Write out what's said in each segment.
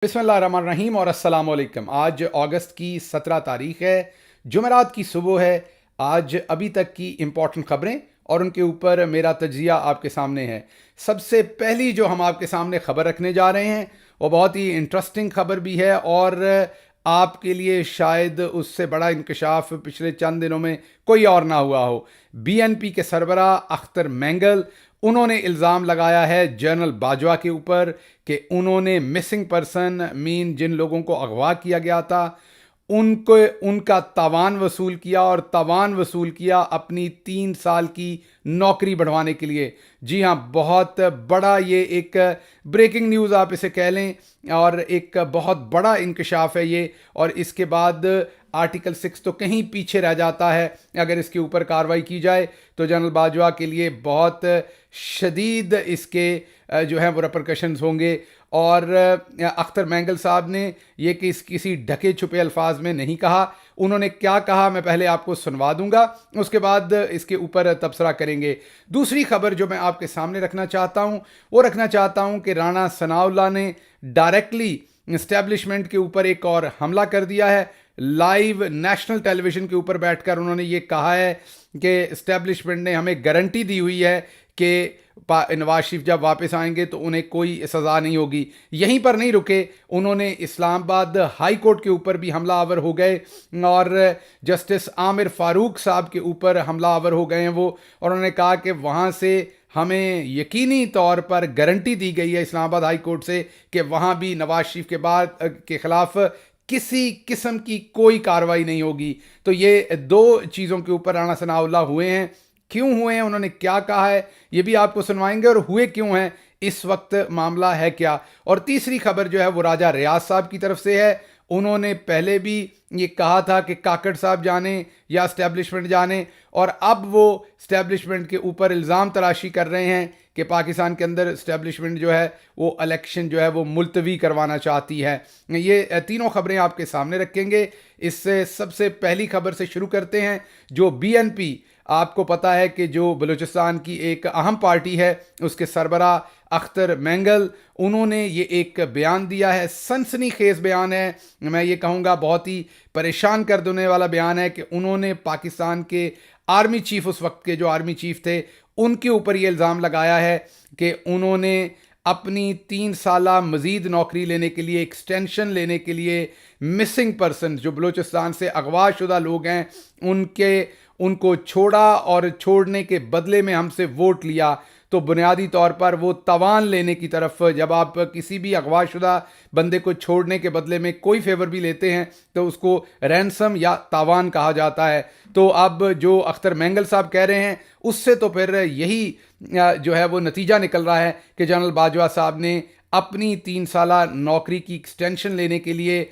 بسم اللہ الرحمن الرحیم اور السلام علیکم۔ آج اگست کی 17 تاریخ ہے، جمعرات کی صبح ہے۔ آج ابھی تک کی امپورٹنٹ خبریں اور ان کے اوپر میرا تجزیہ آپ کے سامنے ہے۔ سب سے پہلی جو ہم آپ کے سامنے خبر رکھنے جا رہے ہیں وہ بہت ہی انٹرسٹنگ خبر بھی ہے، اور آپ کے لیے شاید اس سے بڑا انکشاف پچھلے چند دنوں میں کوئی اور نہ ہوا ہو۔ بی این پی کے سربراہ اختر مینگل، انہوں نے الزام لگایا ہے جنرل باجوہ کے اوپر کہ انہوں نے مسنگ پرسن جن لوگوں کو اغوا کیا گیا تھا ان کا تاوان وصول کیا، اور تاوان وصول کیا اپنی 3 سال کی نوکری بڑھوانے کے لیے۔ جی ہاں، بہت بڑا یہ ایک بریکنگ نیوز آپ اسے کہہ لیں، اور ایک بہت بڑا انکشاف ہے یہ، اور اس کے بعد آرٹیکل 6 تو کہیں پیچھے رہ جاتا ہے۔ اگر اس کے اوپر کارروائی کی جائے تو جنرل باجوہ کے لیے بہت شدید اس کے جو ہیں وہ ریپرکشنز ہوں گے۔ اور اختر مینگل صاحب نے یہ کسی ڈھکے چھپے الفاظ میں نہیں کہا۔ انہوں نے کیا کہا میں پہلے آپ کو سنوا دوں گا، اس کے بعد اس کے اوپر تبصرہ کریں گے۔ دوسری خبر جو میں آپ کے سامنے رکھنا چاہتا ہوں کہ رانا ثناء اللہ نے ڈائریکٹلی اسٹیبلشمنٹ کے اوپر ایک اور حملہ کر دیا ہے۔ لائیو نیشنل ٹیلی ویژن کے اوپر بیٹھ کر انہوں نے یہ کہا ہے کہ اسٹیبلشمنٹ نے ہمیں گارنٹی دی ہوئی ہے کہ نواز شریف جب واپس آئیں گے تو انہیں کوئی سزا نہیں ہوگی۔ یہیں پر نہیں رکے، انہوں نے اسلام آباد ہائی کورٹ کے اوپر بھی حملہ آور ہو گئے، اور جسٹس عامر فاروق صاحب کے اوپر حملہ آور ہو گئے ہیں وہ، اور انہوں نے کہا کہ وہاں سے ہمیں یقینی طور پر گارنٹی دی گئی ہے اسلام آباد ہائی کورٹ سے کہ وہاں بھی نواز شریف کے خلاف کسی قسم کی کوئی کارروائی نہیں ہوگی۔ تو یہ دو چیزوں کے اوپر رانا ثناء اللہ ہوئے ہیں۔ کیوں ہوئے ہیں، انہوں نے کیا کہا ہے، یہ بھی آپ کو سنوائیں گے، اور ہوئے کیوں ہیں، اس وقت معاملہ ہے کیا۔ اور تیسری خبر جو ہے وہ راجہ ریاض صاحب کی طرف سے ہے۔ انہوں نے پہلے بھی یہ کہا تھا کہ کاکڑ صاحب جانے یا اسٹیبلشمنٹ جانے، اور اب وہ اسٹیبلشمنٹ کے اوپر الزام تراشی کر رہے ہیں کہ پاکستان کے اندر اسٹیبلشمنٹ جو ہے وہ الیکشن جو ہے وہ ملتوی کروانا چاہتی ہے۔ یہ تینوں خبریں آپ کے سامنے رکھیں گے۔ اس سے سب سے پہلی خبر سے شروع کرتے ہیں، جو بی این پی، آپ کو پتا ہے کہ جو بلوچستان کی ایک اہم پارٹی ہے، اس کے سربراہ اختر مینگل، انہوں نے یہ ایک بیان دیا ہے، سنسنی خیز بیان ہے، میں یہ کہوں گا بہت ہی پریشان کر دینے والا بیان ہے، کہ انہوں نے پاکستان کے آرمی چیف، اس وقت کے جو آرمی چیف تھے، ان کے اوپر یہ الزام لگایا ہے کہ انہوں نے اپنی 3 سالہ مزید نوکری لینے کے لیے، ایکسٹینشن لینے کے لیے، مسنگ پرسن جو بلوچستان سے اغوا شدہ لوگ ہیں ان کو چھوڑا، اور چھوڑنے کے بدلے میں ہم سے ووٹ لیا۔ تو بنیادی طور پر وہ تاوان لینے کی طرف، جب آپ کسی بھی اغوا شدہ بندے کو چھوڑنے کے بدلے میں کوئی فیور بھی لیتے ہیں تو اس کو رینسم یا تاوان کہا جاتا ہے۔ تو اب جو اختر مینگل صاحب کہہ رہے ہیں، اس سے تو پھر یہی جو ہے وہ نتیجہ نکل رہا ہے کہ جنرل باجوہ صاحب نے اپنی 3 سالہ نوکری کی ایکسٹینشن لینے کے لیے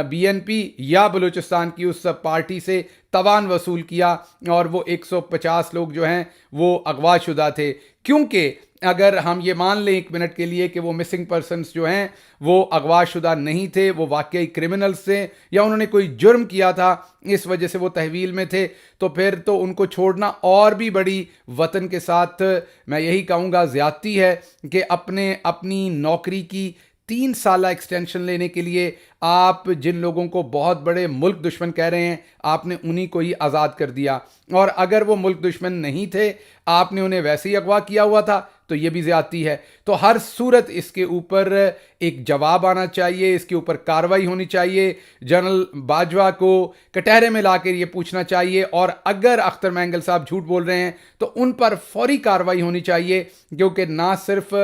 بی این پی یا بلوچستان کی اس پارٹی سے تاوان وصول کیا، اور وہ 150 لوگ جو ہیں وہ اغوا شدہ تھے۔ کیونکہ اگر ہم یہ مان لیں 1 منٹ کے لیے کہ وہ مسنگ پرسنز جو ہیں وہ اغوا شدہ نہیں تھے، وہ واقعی کرمنلز تھے، یا انہوں نے کوئی جرم کیا تھا اس وجہ سے وہ تحویل میں تھے، تو پھر تو ان کو چھوڑنا اور بھی بڑی وطن کے ساتھ میں یہی کہوں گا زیادتی ہے، کہ اپنی نوکری کی 3 سالہ ایکسٹینشن لینے کے لیے آپ جن لوگوں کو بہت بڑے ملک دشمن کہہ رہے ہیں، آپ نے انہی کو ہی آزاد کر دیا، اور اگر وہ ملک دشمن نہیں تھے، آپ نے انہیں ویسے ہی اغوا کیا ہوا تھا، تو یہ بھی زیادتی ہے۔ تو ہر صورت اس کے اوپر ایک جواب آنا چاہیے، اس کے اوپر کارروائی ہونی چاہیے، جنرل باجوہ کو کٹہرے میں لا کے یہ پوچھنا چاہیے، اور اگر اختر مینگل صاحب جھوٹ بول رہے ہیں تو ان پر فوری کارروائی ہونی چاہیے، کیونکہ نہ صرف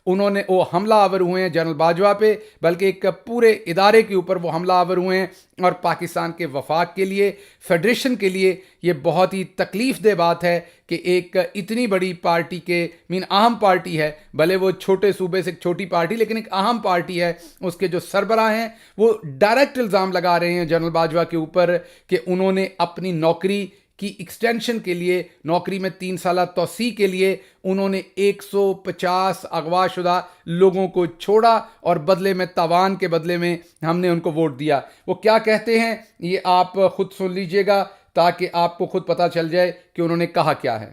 انہوں نے وہ حملہ آور ہوئے ہیں جنرل باجوہ پہ، بلکہ ایک پورے ادارے کے اوپر وہ حملہ آور ہوئے ہیں، اور پاکستان کے وفاق کے لیے، فیڈریشن کے لیے یہ بہت ہی تکلیف دہ بات ہے کہ ایک اتنی بڑی پارٹی کے اہم پارٹی ہے، بھلے وہ چھوٹے صوبے سے ایک چھوٹی پارٹی، لیکن ایک اہم پارٹی ہے، اس کے جو سربراہ ہیں وہ ڈائریکٹ الزام لگا رہے ہیں جنرل باجوہ کے اوپر کہ انہوں نے اپنی نوکری کی ایکسٹینشن کے لیے، نوکری میں 3 سالہ توسیع کے لیے، انہوں نے 150 اغوا شدہ لوگوں کو چھوڑا، اور بدلے میں تاوان کے بدلے میں ہم نے ان کو ووٹ دیا۔ وہ کیا کہتے ہیں یہ آپ خود سن لیجئے گا، تاکہ آپ کو خود پتہ چل جائے کہ انہوں نے کہا کیا ہے۔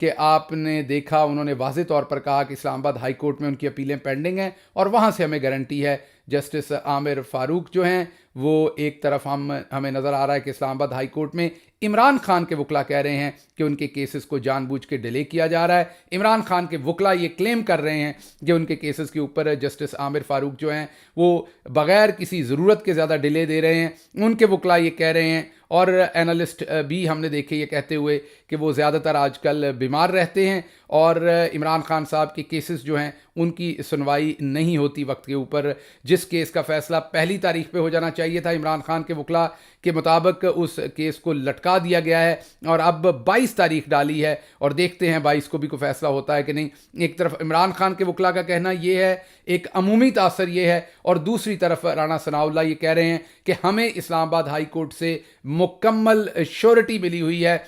کہ آپ نے دیکھا انہوں نے واضح طور پر کہا کہ اسلام آباد ہائی کورٹ میں ان کی اپیلیں پینڈنگ ہیں اور وہاں سے ہمیں گارنٹی ہے. جسٹس عامر فاروق جو ہیں وہ ایک طرف ہمیں نظر آ رہا ہے کہ اسلام آباد ہائی کورٹ میں عمران خان کے وکلا کہہ رہے ہیں کہ ان کے کیسز کو جان بوجھ کے ڈیلے کیا جا رہا ہے. عمران خان کے وکلا یہ کلیم کر رہے ہیں کہ ان کے کیسز کے اوپر جسٹس عامر فاروق جو ہیں وہ بغیر کسی ضرورت کے زیادہ ڈیلے دے رہے ہیں. ان کے وکلا یہ کہہ رہے ہیں اور اینالسٹ بھی ہم نے دیکھے یہ کہتے ہوئے کہ وہ زیادہ تر آج کل بیمار رہتے ہیں اور عمران خان صاحب کے کیسز جو ہیں ان کی سنوائی نہیں ہوتی وقت کے اوپر. جس کیس کا فیصلہ پہلی تاریخ پہ ہو جانا چاہیے تھا عمران خان کے وکلا کے مطابق اس کیس کو لٹکا دیا گیا ہے اور اب 22 تاریخ ڈالی ہے اور دیکھتے ہیں 22 کو بھی کوئی فیصلہ ہوتا ہے کہ نہیں. ایک طرف عمران خان کے وکلا کا کہنا یہ ہے, ایک عمومی تاثر یہ ہے, اور دوسری طرف رانا ثناء اللہ یہ کہہ رہے ہیں کہ ہمیں اسلام آباد ہائی کورٹ سے مکمل شیورٹی ملی ہوئی ہے,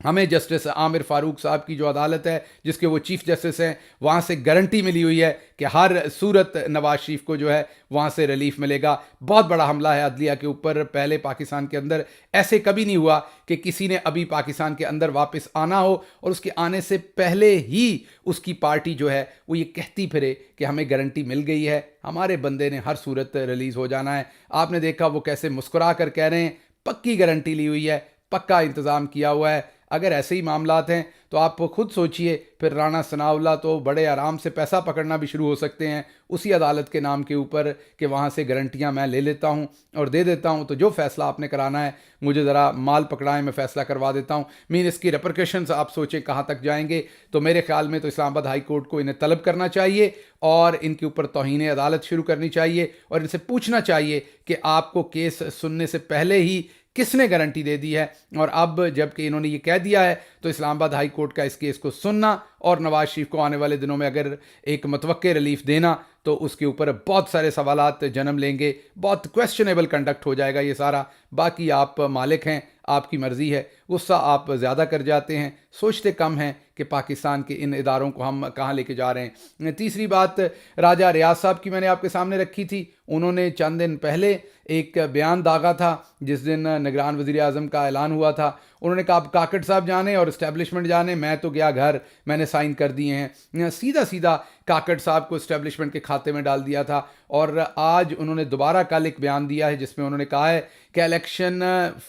ہمیں جسٹس عامر فاروق صاحب کی جو عدالت ہے جس کے وہ چیف جسٹس ہیں وہاں سے گارنٹی ملی ہوئی ہے کہ ہر صورت نواز شریف کو جو ہے وہاں سے ریلیف ملے گا. بہت بڑا حملہ ہے عدلیہ کے اوپر. پہلے پاکستان کے اندر ایسے کبھی نہیں ہوا کہ کسی نے ابھی پاکستان کے اندر واپس آنا ہو اور اس کے آنے سے پہلے ہی اس کی پارٹی جو ہے وہ یہ کہتی پھرے کہ ہمیں گارنٹی مل گئی ہے, ہمارے بندے نے ہر صورت ریلیز ہو جانا ہے. آپ نے دیکھا وہ کیسے مسکرا کر کہہ رہے ہیں پکی گارنٹی لی ہوئی ہے, پکا انتظام کیا ہوا ہے. اگر ایسے ہی معاملات ہیں تو آپ خود سوچئے پھر رانا ثناء اللہ تو بڑے آرام سے پیسہ پکڑنا بھی شروع ہو سکتے ہیں اسی عدالت کے نام کے اوپر کہ وہاں سے گارنٹیاں میں لے لیتا ہوں اور دے دیتا ہوں, تو جو فیصلہ آپ نے کرانا ہے مجھے ذرا مال پکڑائیں, میں فیصلہ کروا دیتا ہوں. اس کی ریپرکیشنز آپ سوچیں کہاں تک جائیں گے. تو میرے خیال میں تو اسلام آباد ہائی کورٹ کو انہیں طلب کرنا چاہیے اور ان کے اوپر توہین عدالت شروع کرنی چاہیے اور ان سے پوچھنا چاہیے کہ آپ کو کیس سننے سے پہلے ہی کس نے گارنٹی دے دی ہے, اور اب جب کہ انہوں نے یہ کہہ دیا ہے تو اسلام آباد ہائی کورٹ کا اس کیس کو سننا اور نواز شریف کو آنے والے دنوں میں اگر ایک متوقع ریلیف دینا تو اس کے اوپر بہت سارے سوالات جنم لیں گے, بہت کویسچنیبل کنڈکٹ ہو جائے گا یہ سارا. باقی آپ مالک ہیں, آپ کی مرضی ہے, غصہ آپ زیادہ کر جاتے ہیں, سوچتے کم ہیں کہ پاکستان کے ان اداروں کو ہم کہاں لے کے جا رہے ہیں. تیسری بات راجہ ریاض صاحب کی میں نے آپ کے سامنے رکھی تھی. انہوں نے چند دن پہلے ایک بیان داغا تھا جس دن نگران وزیر اعظم کا اعلان ہوا تھا. انہوں نے کہا اب کاکڑ صاحب جانے اور اسٹیبلشمنٹ جانے, میں تو گیا گھر, میں نے سائن کر دیے ہیں. سیدھا سیدھا کاکڑ صاحب کو اسٹیبلشمنٹ کے کھاتے میں ڈال دیا تھا. اور آج انہوں نے دوبارہ کل ایک بیان دیا ہے جس میں انہوں نے کہا ہے کہ الیکشن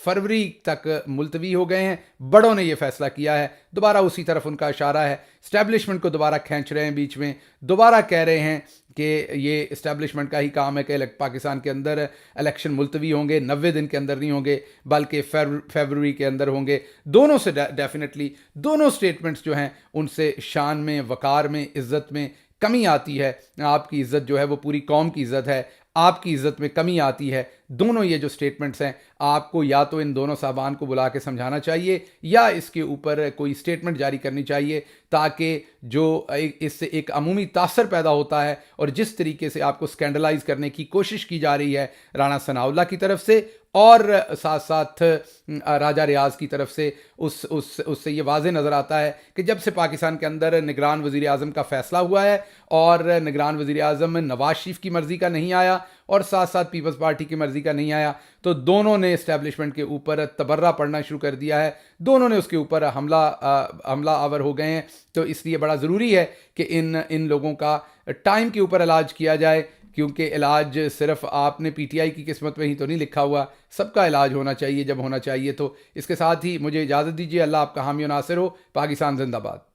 فروری تک ملتوی ہو گئے ہیں, بڑوں نے یہ فیصلہ کیا ہے. دوبارہ اسی طرف ان کا اشارہ ہے, اسٹیبلشمنٹ کو دوبارہ کھینچ رہے ہیں بیچ میں, دوبارہ کہہ رہے ہیں کہ یہ اسٹیبلشمنٹ کا ہی کام ہے کہ پاکستان کے اندر الیکشن ملتوی ہوں گے, 90 دن کے اندر نہیں ہوں گے بلکہ فیبروری کے اندر ہوں گے. دونوں سے ڈیفینیٹلی دونوں سٹیٹمنٹس جو ہیں ان سے شان میں, وقار میں, عزت میں کمی آتی ہے. آپ کی عزت جو ہے وہ پوری قوم کی عزت ہے, آپ کی عزت میں کمی آتی ہے. دونوں یہ جو سٹیٹمنٹس ہیں آپ کو یا تو ان دونوں صاحبان کو بلا کے سمجھانا چاہیے یا اس کے اوپر کوئی سٹیٹمنٹ جاری کرنی چاہیے تاکہ جو اس سے ایک عمومی تاثر پیدا ہوتا ہے اور جس طریقے سے آپ کو سکینڈلائز کرنے کی کوشش کی جا رہی ہے رانا ثناء اللہ کی طرف سے اور ساتھ ساتھ راجہ ریاض کی طرف سے, اس سے یہ واضح نظر آتا ہے کہ جب سے پاکستان کے اندر نگران وزیر اعظم کا فیصلہ ہوا ہے اور نگران وزیر اعظم نواز شریف کی مرضی کا نہیں آیا اور ساتھ ساتھ پیپلز پارٹی کی مرضی کا نہیں آیا, تو دونوں نے اسٹیبلشمنٹ کے اوپر تبرہ پڑھنا شروع کر دیا ہے. دونوں نے اس کے اوپر حملہ آور ہو گئے ہیں. تو اس لیے بڑا ضروری ہے کہ ان لوگوں کا ٹائم کے اوپر علاج کیا جائے, کیونکہ علاج صرف آپ نے پی ٹی آئی کی قسمت میں ہی تو نہیں لکھا ہوا, سب کا علاج ہونا چاہیے جب ہونا چاہیے. تو اس کے ساتھ ہی مجھے اجازت دیجیے. اللہ آپ کا حامی و ناصر ہو. پاکستان زندہ باد.